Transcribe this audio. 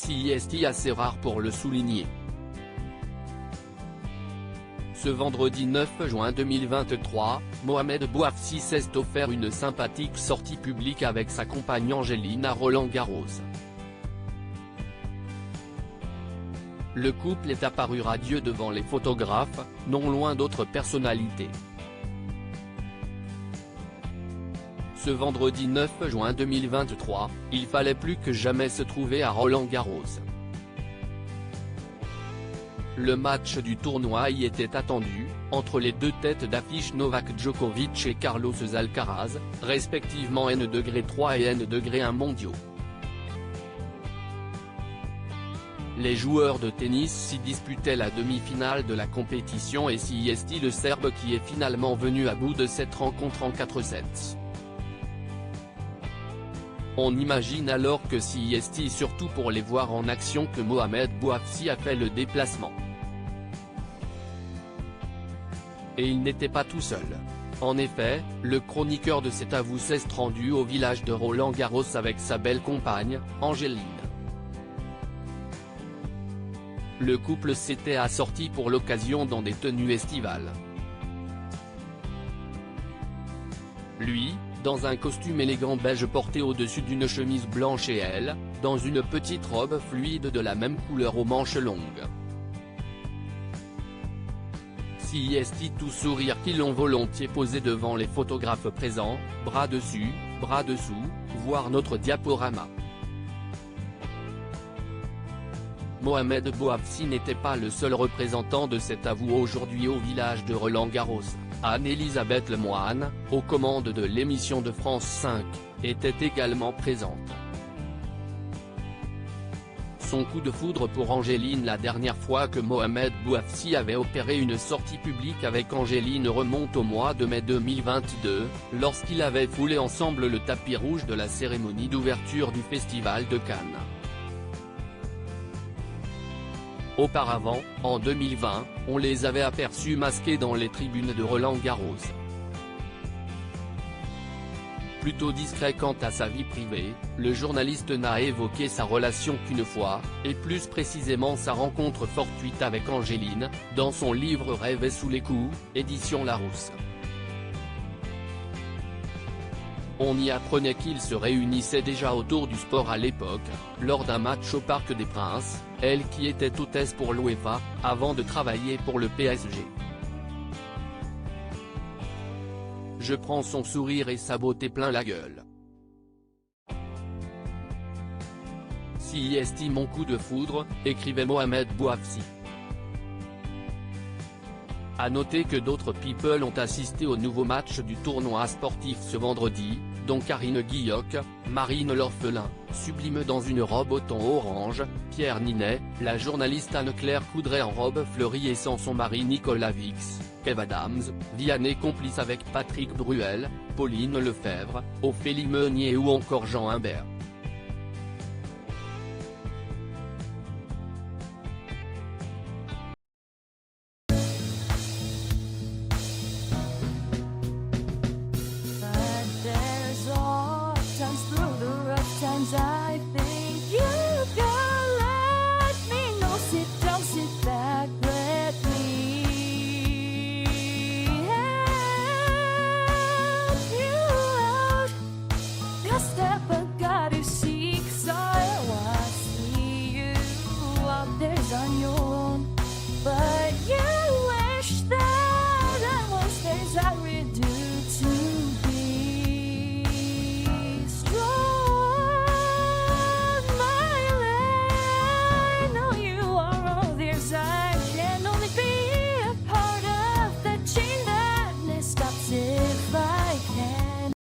CIST assez rare pour le souligner. Ce vendredi 9 juin 2023, Mohamed Bouafsi s'est offert une sympathique sortie publique avec sa compagne Angéline à Roland-Garros. Le couple est apparu radieux devant les photographes, non loin d'autres personnalités. Ce vendredi 9 juin 2023, il fallait plus que jamais se trouver à Roland-Garros. Le match du tournoi y était attendu, entre les deux têtes d'affiche Novak Djokovic et Carlos Alcaraz, respectivement N°3 et N°1 mondiaux. Les joueurs de tennis s'y disputaient la demi-finale de la compétition et CIST le Serbe qui est finalement venu à bout de cette rencontre en 4 sets. On imagine alors que CIST surtout pour les voir en action que Mohamed Bouafsi a fait le déplacement. Et il n'était pas tout seul. En effet, le chroniqueur de cet avou s'est rendu au village de Roland-Garros avec sa belle compagne, Angéline. Le couple s'était assorti pour l'occasion dans des tenues estivales. Lui, dans un costume élégant beige porté au-dessus d'une chemise blanche et elle, dans une petite robe fluide de la même couleur aux manches longues. CIST tout sourire qui l'ont volontiers posé devant les photographes présents, bras dessus, bras dessous, voir notre diaporama. Mohamed Bouafsi n'était pas le seul représentant de cet avou aujourd'hui au village de Roland-Garros. Anne-Elisabeth Lemoine, aux commandes de l'émission de France 5, était également présente. Son coup de foudre pour Angéline. La dernière fois que Mohamed Bouafsi avait opéré une sortie publique avec Angéline remonte au mois de mai 2022, lorsqu'il avait foulé ensemble le tapis rouge de la cérémonie d'ouverture du Festival de Cannes. Auparavant, en 2020, on les avait aperçus masqués dans les tribunes de Roland-Garros. Plutôt discret quant à sa vie privée, le journaliste n'a évoqué sa relation qu'une fois, et plus précisément sa rencontre fortuite avec Angéline, dans son livre Rêver sous les coups, édition Larousse. On y apprenait qu'ils se réunissaient déjà autour du sport à l'époque, lors d'un match au Parc des Princes, elle qui était hôtesse pour l'UEFA, avant de travailler pour le PSG. Je prends son sourire et sa beauté plein la gueule. CIST mon coup de foudre, écrivait Mohamed Bouafsi. A noter que d'autres people ont assisté au nouveau match du tournoi sportif ce vendredi, dont Karine Guilloc, Marine L'Orphelin, sublime dans une robe au ton orange, Pierre Ninet, la journaliste Anne-Claire Coudray en robe fleurie et sans son mari Nicolas Vix, Kev Adams, Vianney complice avec Patrick Bruel, Pauline Lefebvre, Ophélie Meunier ou encore Jean Humbert.